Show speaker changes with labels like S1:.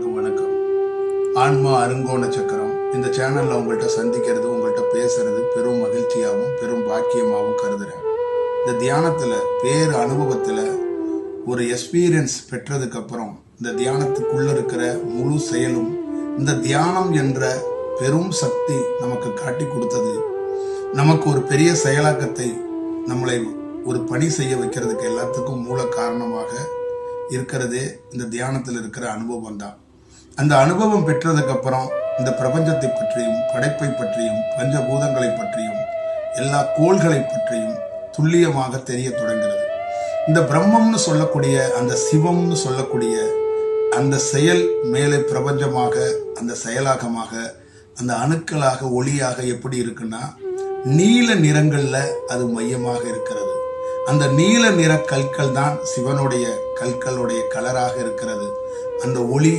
S1: அனைவருக்கும் வணக்கம். ஆன்மா அருங்கோண சக்கரம் இந்த சேனல்ல உங்கள்கிட்ட சந்திக்கிறது, உங்கள்கிட்ட பேசுறது பெரும் மகிழ்ச்சியாகவும் பெரும் பாக்கியமாகவும் கருதுறேன். இந்த தியானத்துல பேர் அனுபவத்துல ஒரு எக்ஸ்பீரியன்ஸ் பெற்றதுக்கு அப்புறம் இந்த தியானத்துக்குள்ள இருக்கிற முழு செயலும் இந்த தியானம் என்ற பெரும் சக்தி நமக்கு காட்டி கொடுத்தது. நமக்கு ஒரு பெரிய செயலாக்கத்தை நம்மளை ஒரு பணி செய்ய வைக்கிறதுக்கு எல்லாத்துக்கும் மூல காரணமாக இருக்கிறதே இந்த தியானத்தில் இருக்கிற அனுபவம் தான். அந்த அனுபவம் பெற்றதுக்கு அப்புறம் இந்த பிரபஞ்சத்தை பற்றியும் படைப்பை பற்றியும் பஞ்சபூதங்களை பற்றியும் எல்லா கோள்களை பற்றியும் துல்லியமாக தெரிய தொடங்கிறது. இந்த பிரம்மம்னு சொல்லக்கூடிய அந்த சிவம்னு சொல்லக்கூடிய அந்த செயல் மேலே பிரபஞ்சமாக அந்த செயலாக்கமாக அந்த அணுக்களாக ஒளியாக எப்படி இருக்குன்னா நீல நிறங்கள்ல அது மையமாக இருக்கிறது. அந்த நீல நிற கற்கள் தான் சிவனுடைய கற்களுடைய கலராக இருக்கிறது. அந்த ஒளி